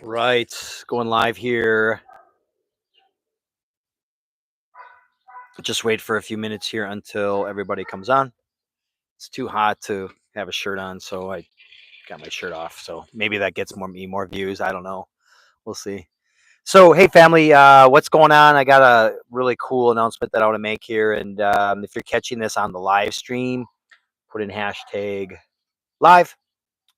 Right. Going live here. Just wait for a few minutes here until everybody comes on. It's too hot to have a shirt on, so I got my shirt off. So maybe that gets more views. I don't know. We'll see. So hey family, what's going on? I got a really cool announcement that I want to make here. And if you're catching this on the live stream, put in hashtag live.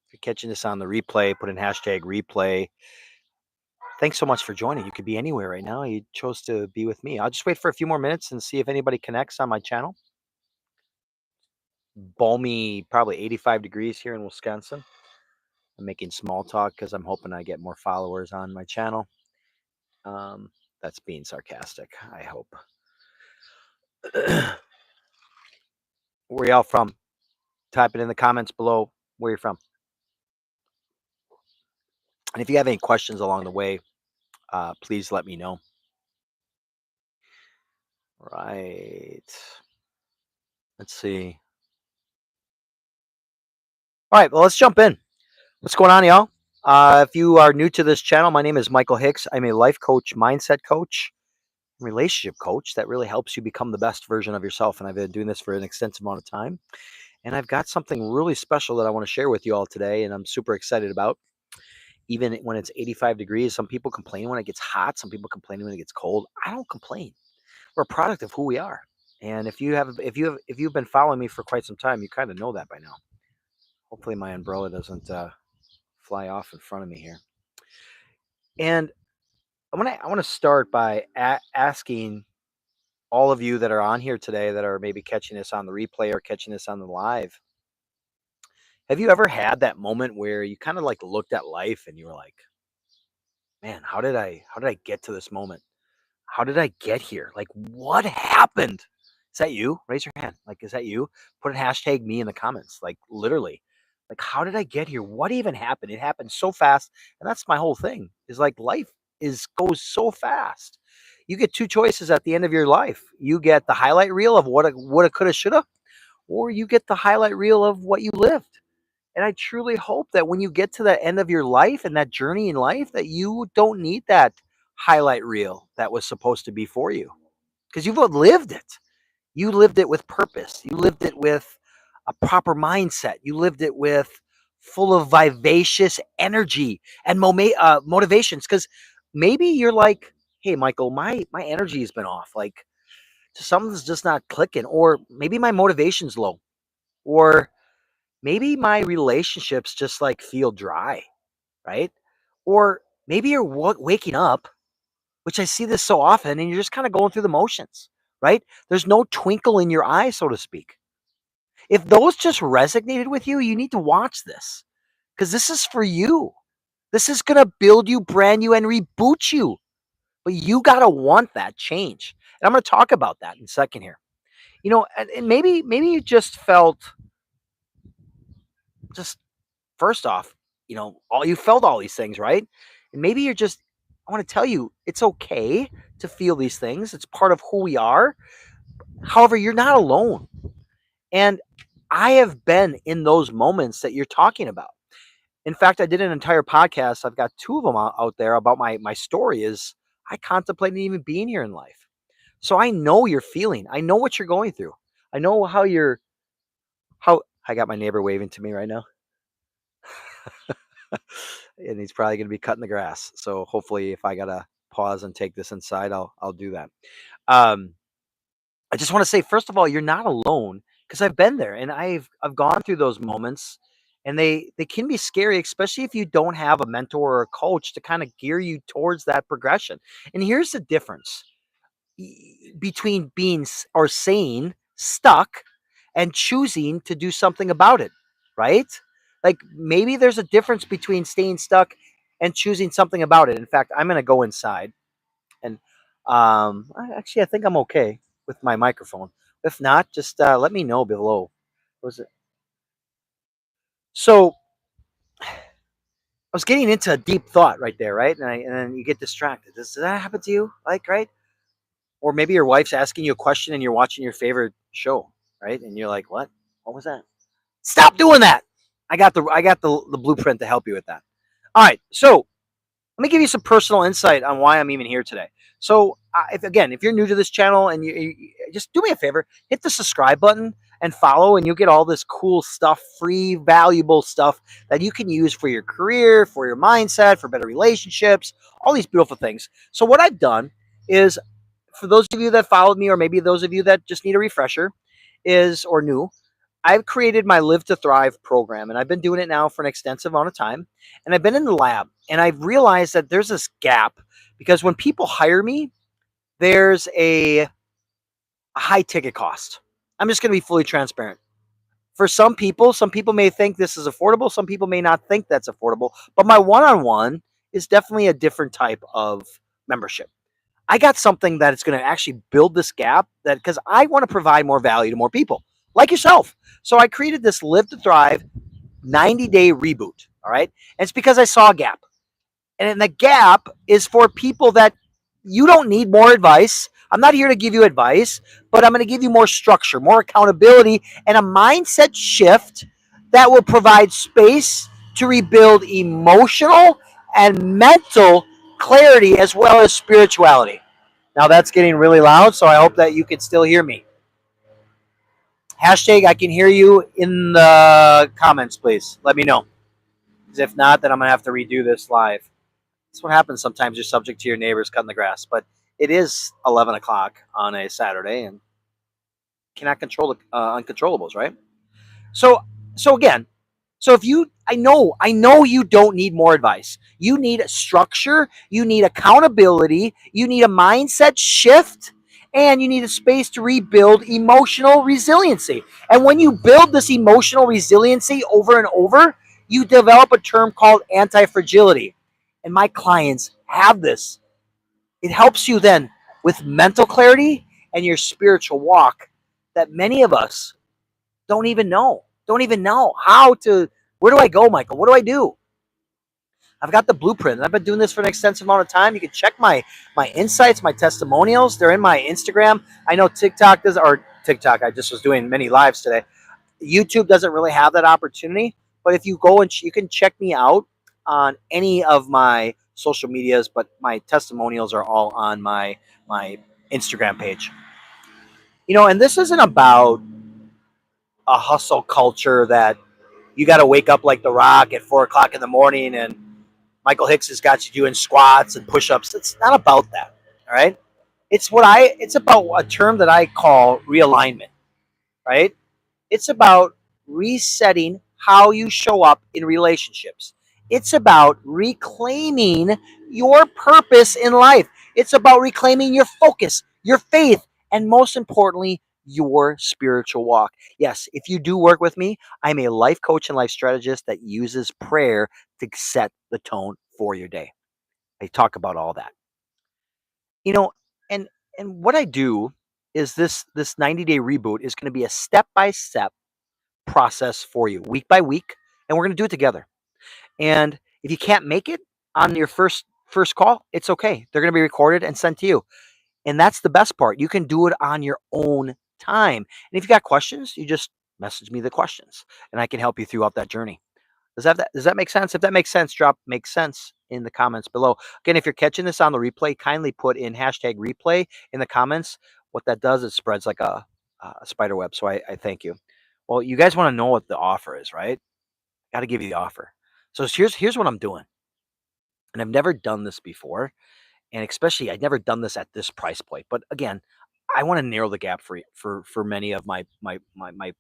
If you're catching this on the replay, put in hashtag replay. Thanks so much for joining. You could be anywhere right now. You chose to be with me. I'll just wait for a few more minutes and see if anybody connects on my channel. Balmy, probably 85 degrees here in Wisconsin. I'm making small talk because I'm hoping I get more followers on my channel. That's being sarcastic, I hope. Where y'all from? Type it in the comments below where you're from. And if you have any questions along the way, please let me know. Right. Let's see. All right, well, let's jump in. What's going on, y'all? If you are new to this channel, my name is Michael Hicks. I'm a life coach, mindset coach, relationship coach that really helps you become the best version of yourself. And I've been doing this for an extensive amount of time. And I've got something really special that I want to share with you all today. And I'm super excited about. Even when it's 85 degrees, some people complain when it gets hot. Some people complain when it gets cold. I don't complain. We're a product of who we are. And if you've been following me for quite some time, you kind of know that by now. Hopefully my umbrella doesn't fly off in front of me here. And I want to start by asking all of you that are on here today that are maybe catching this on the replay or catching this on the live. Have you ever had that moment where you kind of like looked at life and you were like, man, how did I get to this moment? How did I get here? Like, what happened? Is that you? Raise your hand. Like, is that you? Put a hashtag me in the comments. Like, literally. Like, how did I get here? What even happened? It happened so fast. And that's my whole thing. Is like life goes so fast. You get two choices at the end of your life. You get the highlight reel of what it coulda, shoulda, or you get the highlight reel of what you lived. And I truly hope that when you get to the end of your life and that journey in life, that you don't need that highlight reel that was supposed to be for you, because you've lived it. You lived it with purpose. You lived it with a proper mindset. You lived it with full of vivacious energy and motivations. Because maybe you're like, hey, Michael, my energy has been off. Like something's just not clicking. Or maybe my motivation's low. Or maybe my relationships just like feel dry, right? Or maybe you're waking up, which I see this so often, and you're just kind of going through the motions, right? There's no twinkle in your eye, so to speak. If those just resonated with you, you need to watch this because this is for you. This is going to build you, brand you, and reboot you. But you got to want that change. And I'm going to talk about that in a second here. You know, and maybe you just felt just first off, you know, you felt all these things, right? And maybe you're just, I want to tell you, it's okay to feel these things. It's part of who we are. However, you're not alone. And I have been in those moments that you're talking about. In fact, I did an entire podcast. I've got two of them out there about my story is I contemplated even being here in life. So I know you're feeling. I know what you're going through. I know how I got my neighbor waving to me right now. And he's probably going to be cutting the grass. So hopefully if I got to pause and take this inside, I'll do that. I just want to say, first of all, you're not alone because I've been there and I've gone through those moments and they can be scary, especially if you don't have a mentor or a coach to kind of gear you towards that progression. And here's the difference between being or saying stuck and choosing to do something about it, right? Like maybe there's a difference between staying stuck and choosing something about it. In fact, I'm going to go inside and I think I'm okay with my microphone. If not, just let me know below. What was it? So I was getting into a deep thought right there, right? And then you get distracted. Does that happen to you? Like, right? Or maybe your wife's asking you a question and you're watching your favorite show, right? And you're like, what? What was that? Stop doing that. I got the blueprint to help you with that. All right. So Let me give you some personal insight on why I'm even here today. So, if you're new to this channel and you just do me a favor, hit the subscribe button and follow, and you'll get all this cool stuff, free, valuable stuff that you can use for your career, for your mindset, for better relationships, all these beautiful things. So, what I've done is, for those of you that followed me, or maybe those of you that just need a refresher, or new, I've created my Liv2Thrive program, and I've been doing it now for an extensive amount of time. And I've been in the lab, and I've realized that there's this gap because when people hire me, there's a high ticket cost. I'm just going to be fully transparent. For some people may think this is affordable. Some people may not think that's affordable. But my one-on-one is definitely a different type of membership. I got something that is going to actually build this gap, that because I want to provide more value to more people like yourself. So I created this Liv2Thrive 90-day reboot. All right. And it's because I saw a gap. And the gap is for people that you don't need more advice. I'm not here to give you advice, but I'm going to give you more structure, more accountability, and a mindset shift that will provide space to rebuild emotional and mental clarity as well as spirituality. Now that's getting really loud, so I hope that you can still hear me. Hashtag I can hear you in the comments, please. Let me know. Because if not, then I'm going to have to redo this live. That's what happens sometimes. You're subject to your neighbors cutting the grass. But it is 11 o'clock on a Saturday, and cannot control the uncontrollables, right? So again, so if you, I know you don't need more advice. You need structure. You need accountability. You need a mindset shift. And you need a space to rebuild emotional resiliency. And when you build this emotional resiliency over and over, you develop a term called anti-fragility. And my clients have this. It helps you then with mental clarity and your spiritual walk that many of us don't even know. Don't even know how to. Where do I go, Michael? What do I do? I've got the blueprint, and I've been doing this for an extensive amount of time. You can check my insights, my testimonials. They're in my Instagram. I know TikTok does, or TikTok. I just was doing many lives today. YouTube doesn't really have that opportunity, but if you go and you can check me out on any of my social medias, but my testimonials are all on my Instagram page. And this isn't about a hustle culture that you got to wake up like The Rock at 4 o'clock in the morning and Michael Hicks has got you doing squats and push-ups. It's not about that. All right. It's about a term that I call realignment. Right. It's about resetting how you show up in relationships. It's about reclaiming your purpose in life. It's about reclaiming your focus, your faith, and most importantly, your spiritual walk. Yes, if you do work with me, I'm a life coach and life strategist that uses prayer to set the tone for your day. I talk about all that. You know, and what I do is this 90-day reboot is going to be a step-by-step process for you, week by week, and we're going to do it together. And if you can't make it on your first call, it's okay. They're going to be recorded and sent to you. And that's the best part. You can do it on your own time. And if you got questions, you just message me the questions and I can help you throughout that journey. Does that make sense? If that makes sense, drop makes sense in the comments below. Again, if you're catching this on the replay, kindly put in hashtag replay in the comments. What that does is spreads like a spider web. So I thank you. Well, you guys want to know what the offer is, right? Got to give you the offer. So here's what I'm doing. And I've never done this before. And especially I've never done this at this price point. But again, I want to narrow the gap for many of my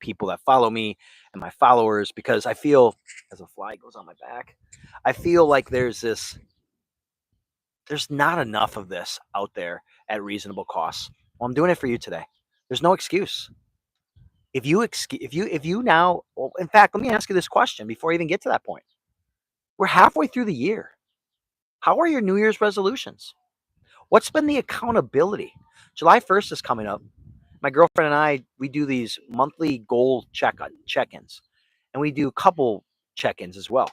people that follow me and my followers, because I feel, as a fly goes on my back, I feel like there's not enough of this out there at reasonable costs. Well, I'm doing it for you today. There's no excuse. If you now, well, in fact, let me ask you this question before I even get to that point. We're halfway through the year. How are your New Year's resolutions? What's been the accountability? July 1st is coming up. My girlfriend and I, we do these monthly goal check-ins, and we do couple check-ins as well.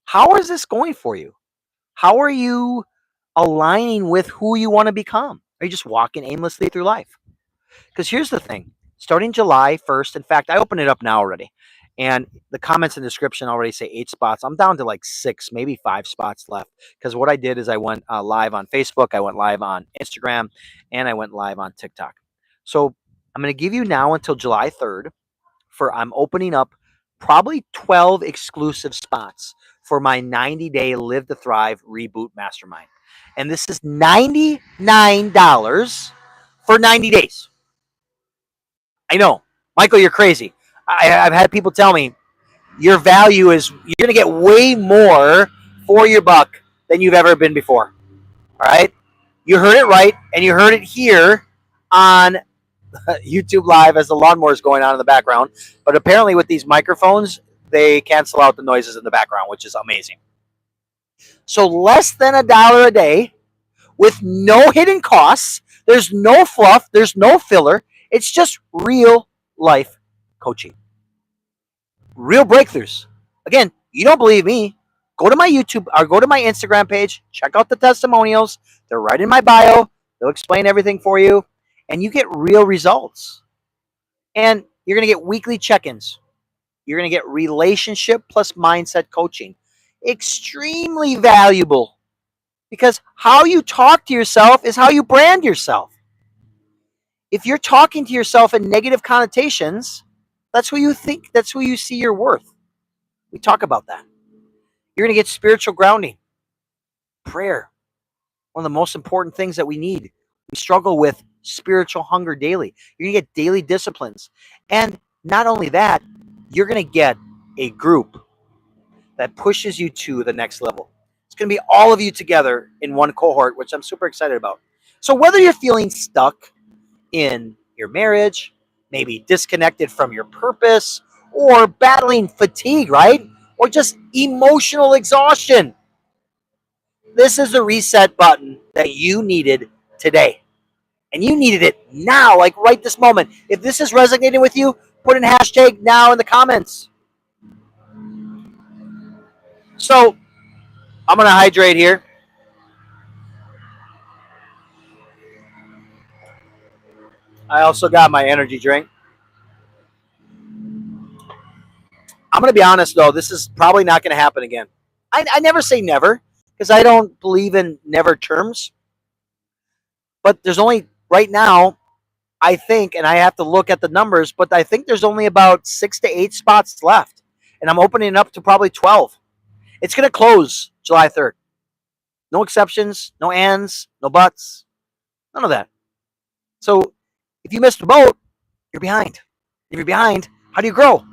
How is this going for you? How are you aligning with who you want to become? Are you just walking aimlessly through life? Because here's the thing. Starting July 1st, in fact, I open it up now already. And the comments and description already say 8 spots. I'm down to like 6, maybe 5 spots left. Because what I did is I went live on Facebook, I went live on Instagram, and I went live on TikTok. So I'm going to give you now until July 3rd I'm opening up probably 12 exclusive spots for my 90-day Live to Thrive Reboot Mastermind. And this is $99 for 90 days. I know, Michael, you're crazy. I've had people tell me your value is you're going to get way more for your buck than you've ever been before. All right? You heard it right, and you heard it here on YouTube Live as the lawnmower is going on in the background. But apparently, with these microphones, they cancel out the noises in the background, which is amazing. So less than $1 a day with no hidden costs. There's no fluff. There's no filler. It's just real life coaching. Real breakthroughs. Again, you don't believe me. Go to my YouTube or go to my Instagram page. Check out the testimonials. They're right in my bio. They'll explain everything for you. And you get real results. And you're going to get weekly check-ins. You're going to get relationship plus mindset coaching. Extremely valuable. Because how you talk to yourself is how you brand yourself. If you're talking to yourself in negative connotations, that's who you think, that's who you see your worth. We talk about that. You're going to get spiritual grounding. Prayer. One of the most important things that we need. We struggle with spiritual hunger daily. You're going to get daily disciplines. And not only that, you're going to get a group that pushes you to the next level. It's going to be all of you together in one cohort, which I'm super excited about. So whether you're feeling stuck in your marriage, maybe disconnected from your purpose, or battling fatigue, right? Or just emotional exhaustion, this is the reset button that you needed today. And you needed it now, like right this moment. If this is resonating with you, put in hashtag now in the comments. So I'm going to hydrate here. I also got my energy drink. I'm going to be honest, though, this is probably not going to happen again. I never say never because I don't believe in never terms. But there's only, right now, I think, and I have to look at the numbers, but I think there's only about 6 to 8 spots left. And I'm opening it up to probably 12. It's going to close July 3rd. No exceptions, no ands, no buts, none of that. So if you missed the boat, you're behind. If you're behind, how do you grow?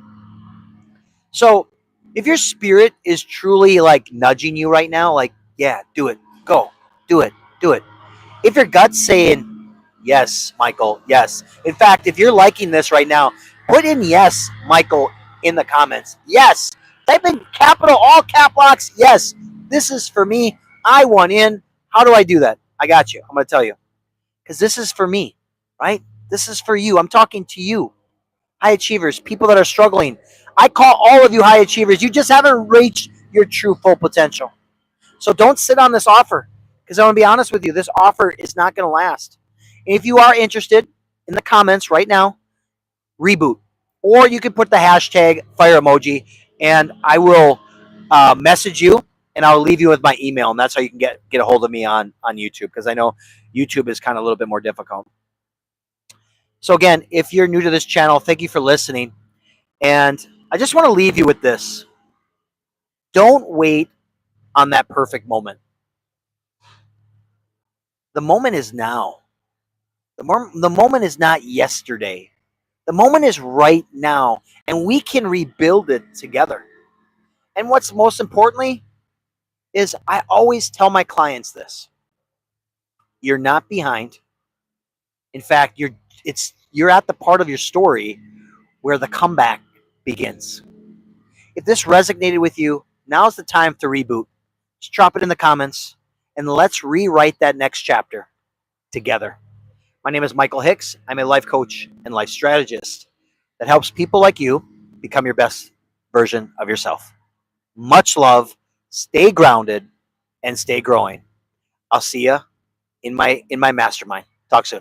So if your spirit is truly like nudging you right now, like, yeah, do it, go, do it, do it. If your gut's saying, yes, Michael, yes. In fact, if you're liking this right now, put in yes, Michael, in the comments. Yes. Type in capital, all cap locks. Yes. This is for me. I want in. How do I do that? I got you. I'm going to tell you. Because this is for me, right? This is for you. I'm talking to you. High achievers, people that are struggling. I call all of you high achievers. You just haven't reached your true full potential. So don't sit on this offer. Because I want to be honest with you, this offer is not going to last. If you are interested, in the comments right now, reboot. Or you can put the hashtag fire emoji, and I will message you, and I'll leave you with my email, and that's how you can get a hold of me on YouTube, because I know YouTube is kind of a little bit more difficult. So again, if you're new to this channel, thank you for listening. And I just want to leave you with this. Don't wait on that perfect moment. The moment is now. The moment is not yesterday. The moment is right now, and we can rebuild it together. And what's most importantly is I always tell my clients this. You're not behind. In fact, you're at the part of your story where the comeback begins. If this resonated with you, now's the time to reboot. Just drop it in the comments, and let's rewrite that next chapter together. My name is Michael Hicks. I'm a life coach and life strategist that helps people like you become your best version of yourself. Much love, stay grounded, and stay growing. I'll see you in my mastermind. Talk soon.